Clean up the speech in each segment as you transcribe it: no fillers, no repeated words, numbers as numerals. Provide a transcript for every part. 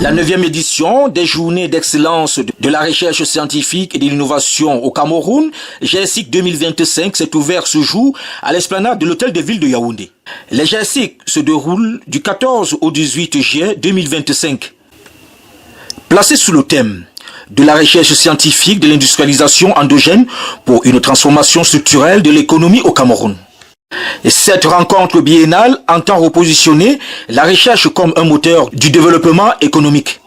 La 9e édition des Journées d'excellence de la recherche scientifique et de l'innovation au Cameroun, GESIC 2025, s'est ouverte ce jour à l'esplanade de l'hôtel de ville de Yaoundé. Les GESIC se déroulent du 14 au 18 juillet 2025. Placé sous le thème de la recherche scientifique de l'industrialisation endogène pour une transformation structurelle de l'économie au Cameroun. Et cette rencontre biennale entend repositionner la recherche comme un moteur du développement économique.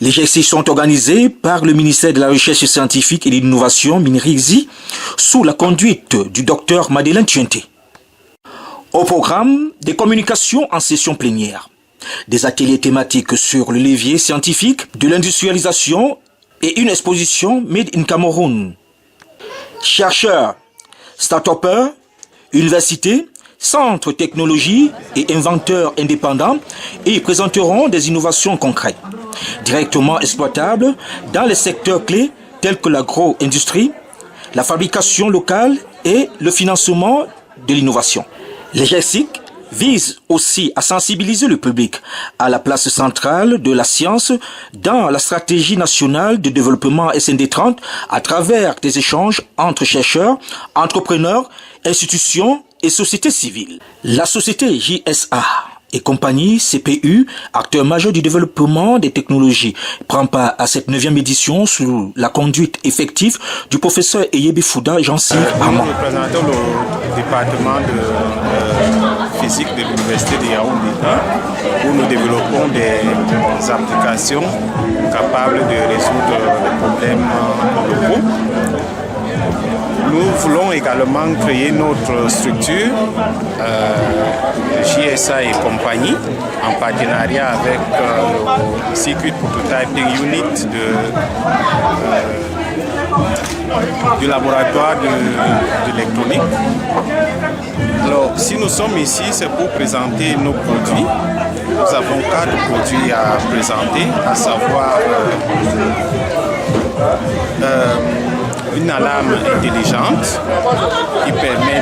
Les GESIC sont organisés par le ministère de la Recherche scientifique et de l'Innovation, MINRIXI, sous la conduite du Dr Madeleine Tienté. Au programme, des communications en session plénière, des ateliers thématiques sur le levier scientifique de l'industrialisation et une exposition Made in Cameroun. Chercheurs, start-upers, universités, centres technologie et inventeurs indépendants et présenteront des innovations concrètes, directement exploitables dans les secteurs clés tels que l'agro-industrie, la fabrication locale et le financement de l'innovation. Les GESIC visent aussi à sensibiliser le public à la place centrale de la science dans la stratégie nationale de développement SND 30 à travers des échanges entre chercheurs, entrepreneurs, institutions et sociétés civiles. La société JSA et compagnie CPU, acteur majeur du développement des technologies, prend part à cette 9e édition sous la conduite effective du professeur Eyebi Fouda Jean-Cyr Amand. Nous représentons le département de physique de l'université de Yaoundé où nous développons des applications capables de résoudre les problèmes locaux. Nous voulons également créer notre structure JSA et compagnie en partenariat avec le Circuit Prototyping Unit du laboratoire de l'électronique. Alors, si nous sommes ici, c'est pour présenter nos produits. Nous avons 4 produits à présenter, à savoir une alarme intelligente qui permet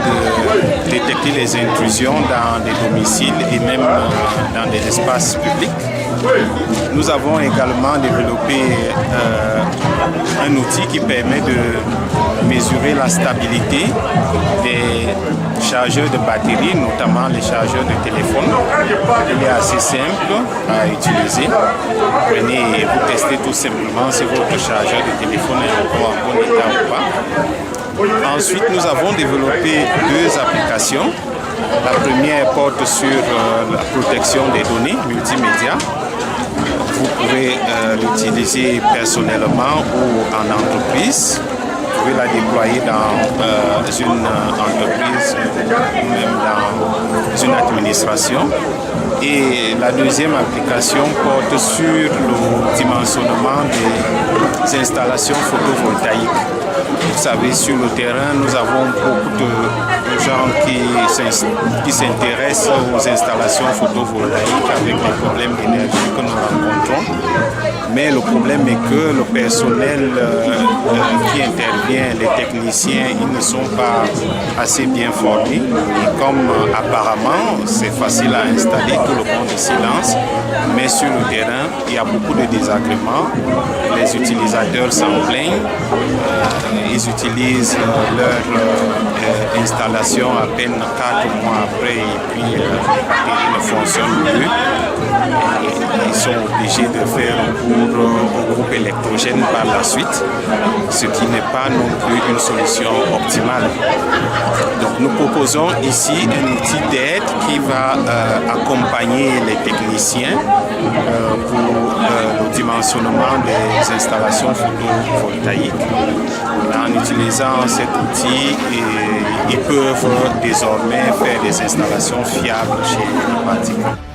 de détecter les intrusions dans des domiciles et même dans des espaces publics. Nous avons également développé un outil qui permet de mesurer la stabilité des chargeurs de batterie, notamment les chargeurs de téléphone. Il est assez simple à utiliser. Prenez et vous testez tout simplement si votre chargeur de téléphone est encore en bon état ou pas. Ensuite, nous avons développé 2 applications. La première porte sur la protection des données multimédia. Vous pouvez l'utiliser personnellement ou en entreprise. Vous pouvez la déployer dans une entreprise ou même dans une administration. Et la deuxième application porte sur le dimensionnement des installations photovoltaïques. Vous savez, sur le terrain, nous avons beaucoup de gens qui s'intéressent aux installations photovoltaïques avec les problèmes d'énergie que nous rencontrons. Mais le problème est que le personnel qui intervient, les techniciens, ils ne sont pas assez bien formés. Et comme apparemment c'est facile à installer, tout le monde est silence, mais sur le terrain, il y a beaucoup de désagréments. Les utilisateurs s'en plaignent. Ils utilisent leur installation à peine 4 mois après et puis ils ne fonctionnent plus. Ils sont obligés de faire recours au groupe électrogène par la suite, ce qui n'est pas non plus une solution optimale. Donc nous proposons ici un outil d'aide qui va accompagner les techniciens pour le dimensionnement des installations photovoltaïques. En utilisant cet outil, ils peuvent désormais faire des installations fiables chez les particuliers.